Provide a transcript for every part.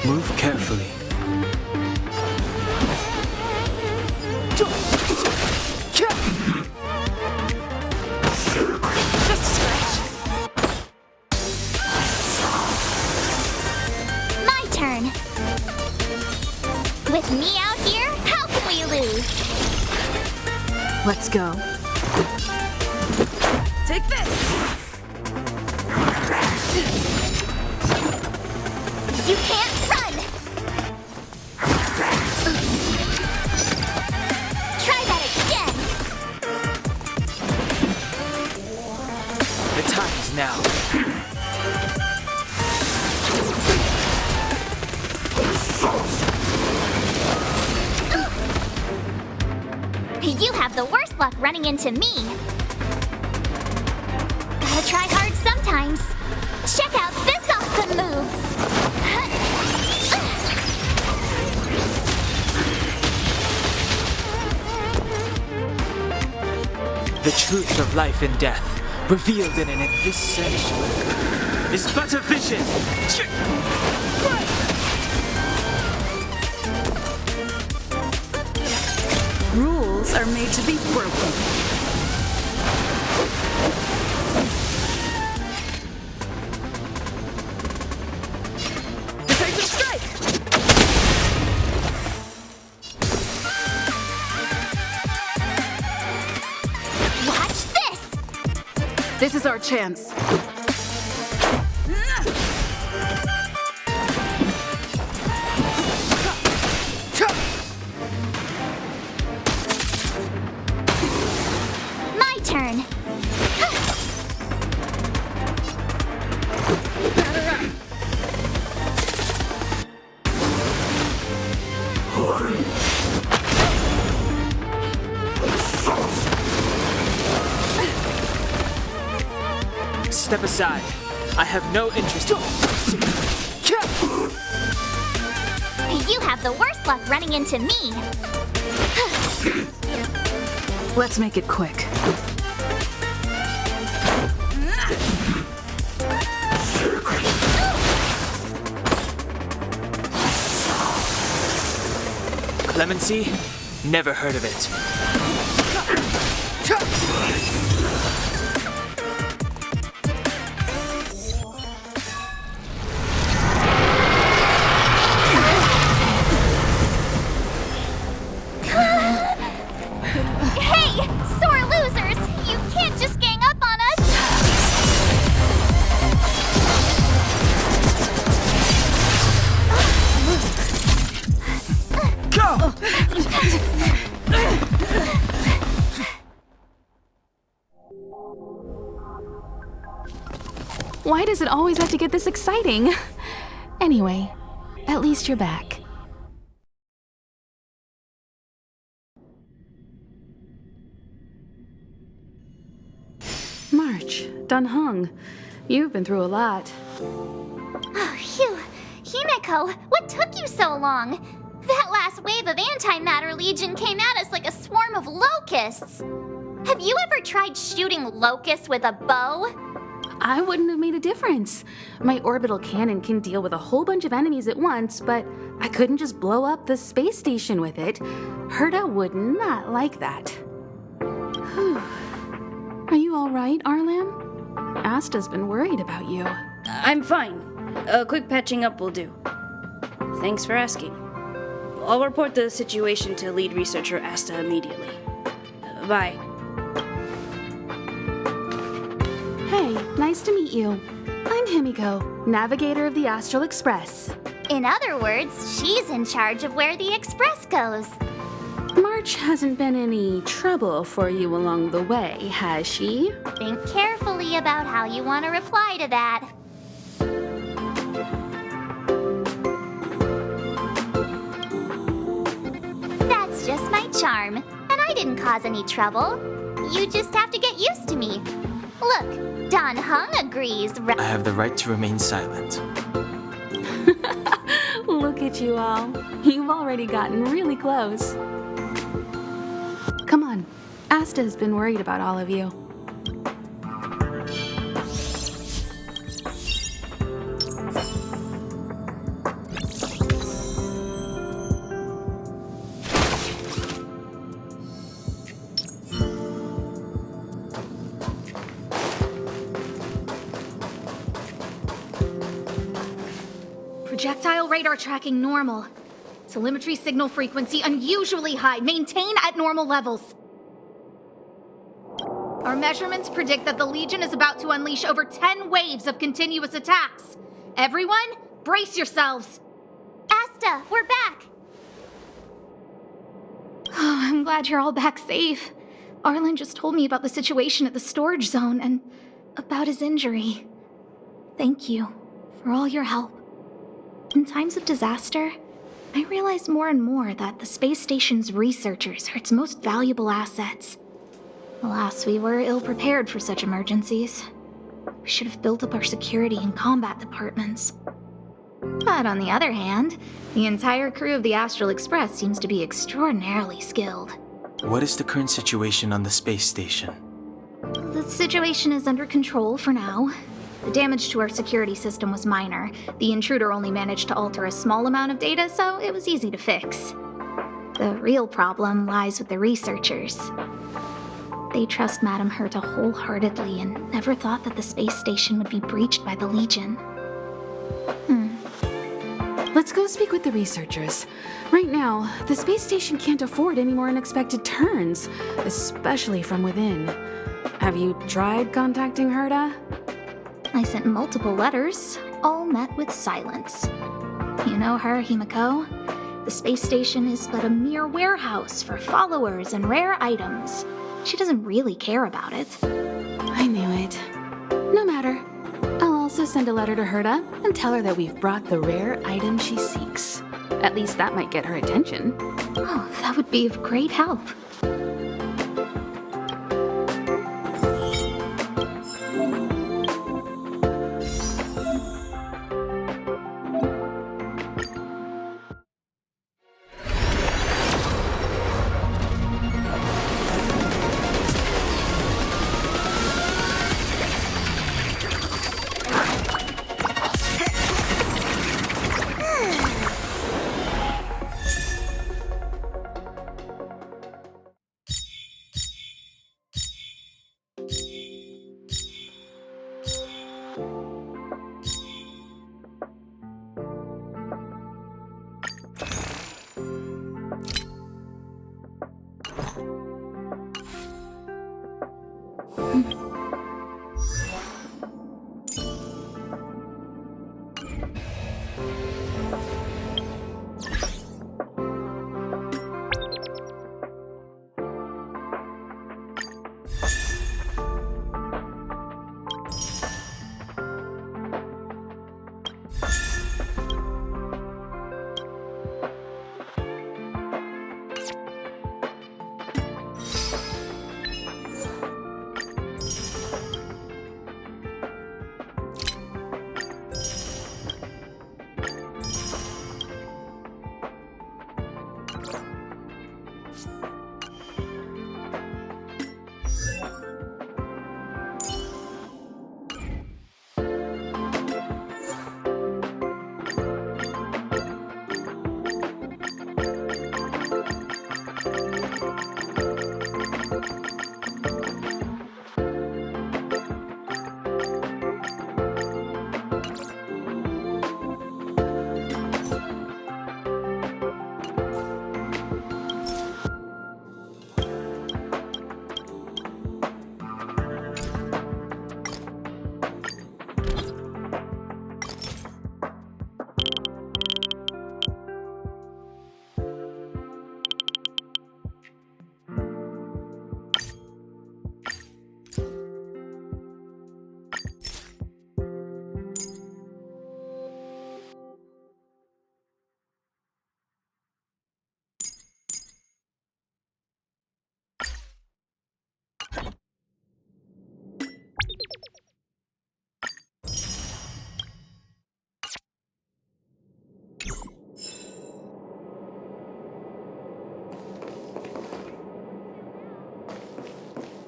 Move carefully. Just a scratch. My turn. With me out here, how can we lose? Let's go. Take this! You can't run! Try that again! The time is now. You have the worst luck running into me. Gotta try hard sometimes. Check out this awesome move! The truth of life and death, revealed in this sanctuary, is but a vision. Rules are made to be broken. Decisive strike! Watch this! This is our chance. My turn. Step aside. I have no interest. You have the worst luck running into me. Let's make it quick. Clemency? Never heard of it. Hey, sore losers! You can't just gang up on us! Go! Why does it always have to get this exciting? Anyway, at least you're back. March, Dunhung, you've been through a lot. Oh, phew. Himeko, what took you so long? That last wave of Antimatter Legion came at us like a swarm of locusts. Have you ever tried shooting locusts with a bow? I wouldn't have made a difference. My orbital cannon can deal with a whole bunch of enemies at once, but I couldn't just blow up the space station with it. Herta would not like that. Whew. Are you all right, Arlan? Asta's been worried about you. I'm fine. A quick patching up will do. Thanks for asking. I'll report the situation to lead researcher Asta immediately. Bye. Hey, nice to meet you. I'm Himiko, navigator of the Astral Express. In other words, she's in charge of where the express goes. March hasn't been any trouble for you along the way, has she? Think carefully about how you want to reply to that. That's just my charm, and I didn't cause any trouble. You just have to get used to me. Look, Don Hung agrees. I have the right to remain silent. Look at you all. You've already gotten really close. Come on. Asta's been worried about all of you. Projectile radar tracking normal. Telemetry signal frequency unusually high. Maintain at normal levels. Our measurements predict that the Legion is about to unleash over 10 waves of continuous attacks. Everyone, brace yourselves. Asta, we're back. Oh, I'm glad you're all back safe. Arlen just told me about the situation at the storage zone and about his injury. Thank you for all your help. In times of disaster, I realize more and more that the space station's researchers are its most valuable assets. Alas, we were ill-prepared for such emergencies. We should have built up our security and combat departments. But on the other hand, the entire crew of the Astral Express seems to be extraordinarily skilled. What is the current situation on the space station? The situation is under control for now. The damage to our security system was minor. The intruder only managed to alter a small amount of data, so it was easy to fix. The real problem lies with the researchers. They trust Madame Herta wholeheartedly and never thought that the space station would be breached by the Legion. Let's go speak with the researchers. Right now, the space station can't afford any more unexpected turns, especially from within. Have you tried contacting Herta? I sent multiple letters, all met with silence. You know her, Himiko. The space station is but a mere warehouse for followers and rare items. She doesn't really care about it. I knew it. No matter. I'll also send a letter to Herta and tell her that we've brought the rare item she seeks. At least that might get her attention. Oh, that would be of great help.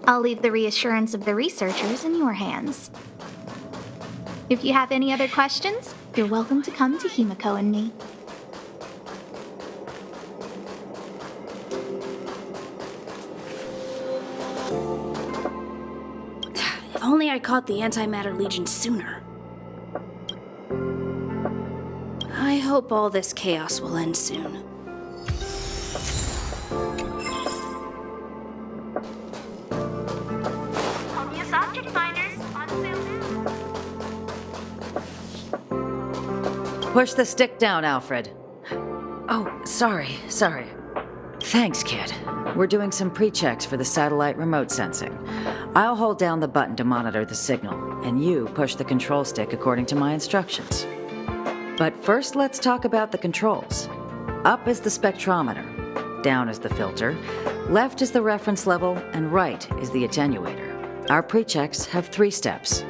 I'll leave the reassurance of the researchers in your hands. If you have any other questions, you're welcome to come to Himiko and me. If only I caught the Antimatter Legion sooner. hope all this chaos will end soon. Obvious object finders on film. Push the stick down, Alfred. Oh, sorry. Thanks, kid. We're doing some pre-checks for the satellite remote sensing. I'll hold down the button to monitor the signal, and you push the control stick according to my instructions. But first, let's talk about the controls. Up is the spectrometer, down is the filter, left is the reference level, and right is the attenuator. Our pre-checks have 3 steps.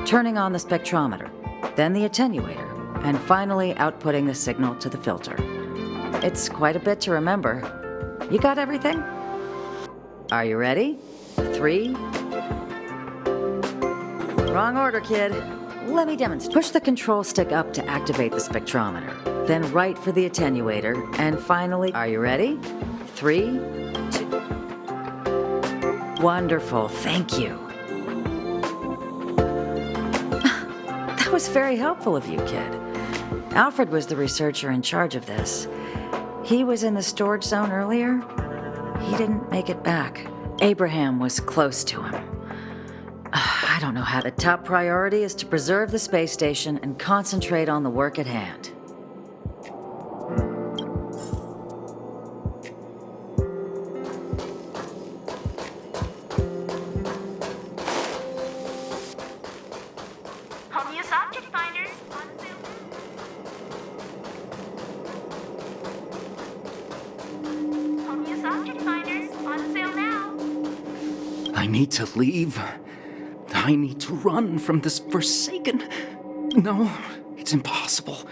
Turning on the spectrometer, then the attenuator, and finally outputting the signal to the filter. It's quite a bit to remember. You got everything? Are you ready? 3. Wrong order, kid. Let me demonstrate. Push the control stick up to activate the spectrometer, then right for the attenuator, and finally, are you ready? 3, 2. Wonderful, thank you. That was very helpful of you, kid. Alfred was the researcher in charge of this. He was in the storage zone earlier. He didn't make it back. Abraham was close to him. I don't know how. The top priority is to preserve the space station and concentrate on the work at hand. Obvious object finders on film. Obvious object finders on sale now. I need to leave. I need to run from this forsaken... No, it's impossible.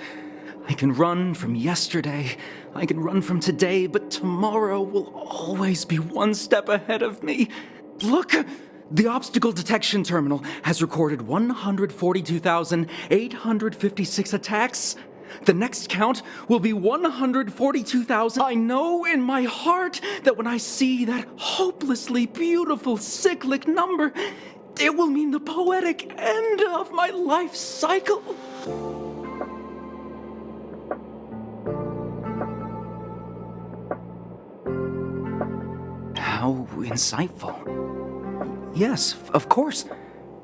I can run from yesterday, I can run from today, but tomorrow will always be one step ahead of me. Look! The obstacle detection terminal has recorded 142,856 attacks. The next count will be 142,000. I know in my heart that when I see that hopelessly beautiful cyclic number, it will mean the poetic end of my life cycle. How insightful. Yes, of course.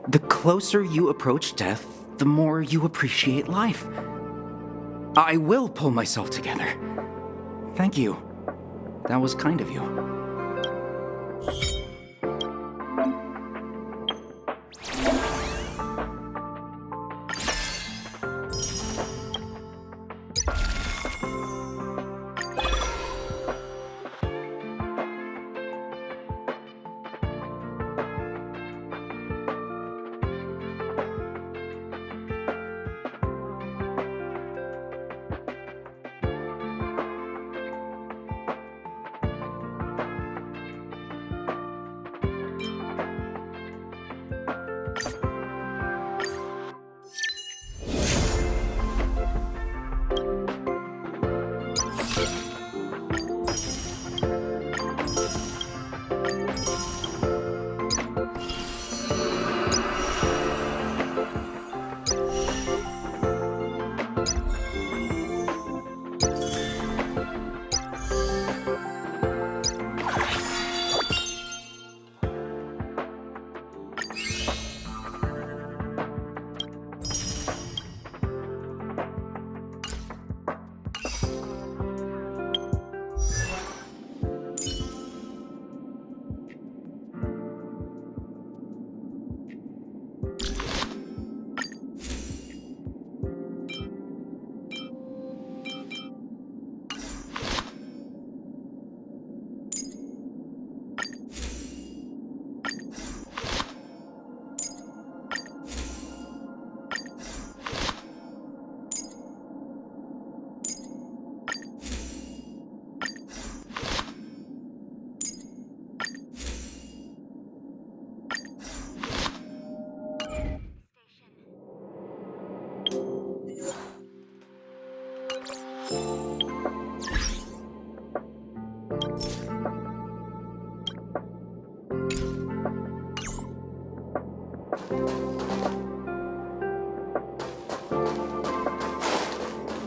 The closer you approach death, the more you appreciate life. I will pull myself together. Thank you. That was kind of you.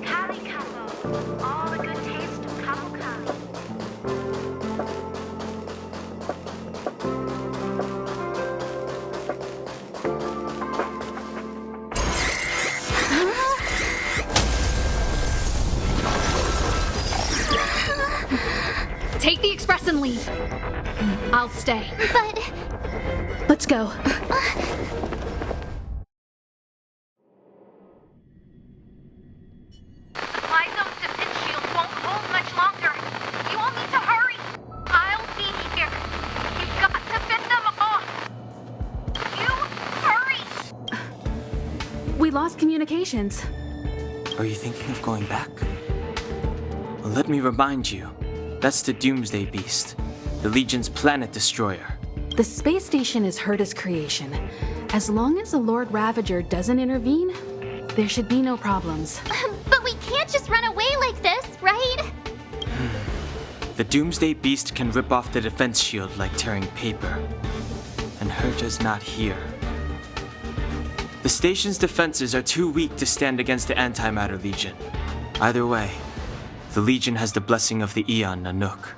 Kali Kapo. All the good taste of Kabuka. Take the express and leave. I'll stay. But Let's go. Supply zone's defense shield won't hold much longer. You all need to hurry. I'll be here. You've got to fit them off. You hurry. We lost communications. Are you thinking of going back? Well, let me remind you. That's the Doomsday Beast, the Legion's planet destroyer. The space station is Herta's creation. As long as the Lord Ravager doesn't intervene, there should be no problems. but we can't just run away like this, right? The Doomsday Beast can rip off the defense shield like tearing paper. And Herta's not here. The station's defenses are too weak to stand against the Antimatter Legion. Either way, the Legion has the blessing of the Aeon Nanook.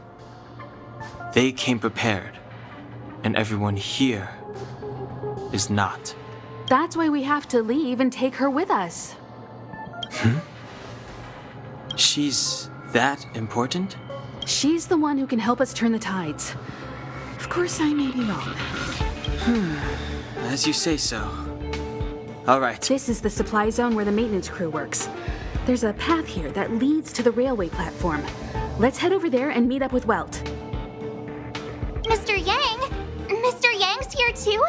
They came prepared, and everyone here is not. That's why we have to leave and take her with us. She's that important? She's the one who can help us turn the tides. Of course, I may be wrong. As you say so. All right. This is the supply zone where the maintenance crew works. There's a path here that leads to the railway platform. Let's head over there and meet up with Welt. Mr. Yang? Mr. Yang's here too?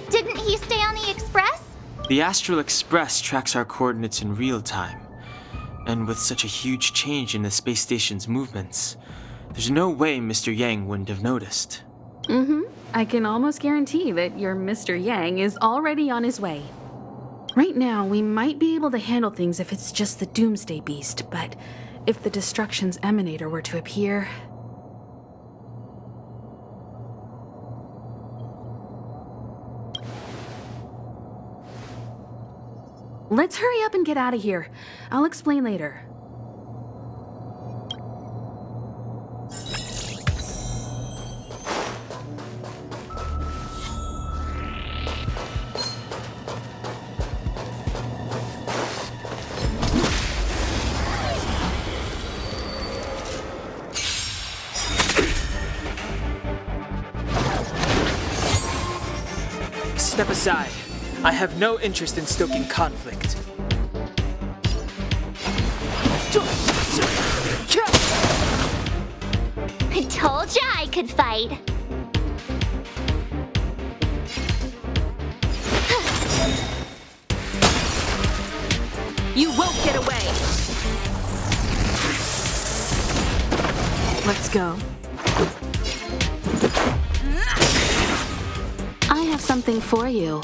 Didn't he stay on the Express? The Astral Express tracks our coordinates in real time. And with such a huge change in the space station's movements, there's no way Mr. Yang wouldn't have noticed. I can almost guarantee that your Mr. Yang is already on his way. Right now, we might be able to handle things if it's just the Doomsday Beast, but if the Destruction's Emanator were to appear... Let's hurry up and get out of here. I'll explain later. Step aside. I have no interest in stoking conflict. I told ya I could fight. You won't get away! Let's go. I have something for you.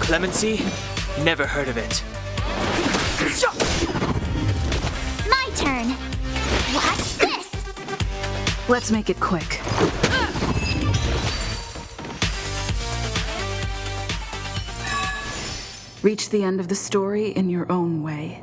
Clemency? Never heard of it. My turn. Watch this. Let's make it quick. Reach the end of the story in your own way.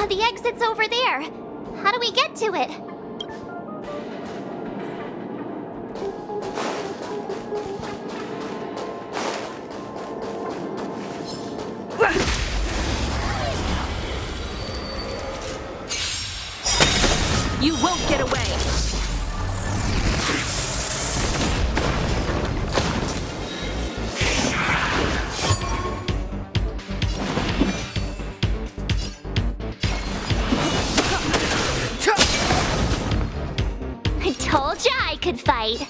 The exit's over there. How do we get to it? You won't get away! I told ya I could fight.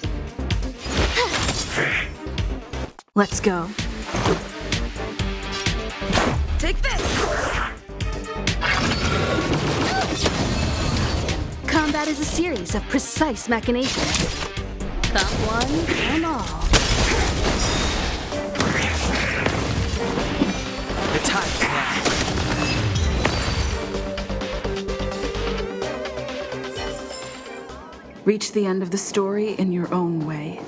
Let's go. Take this! Combat is a series of precise machinations. Come one, come all. The time flies. Reach the end of the story in your own way.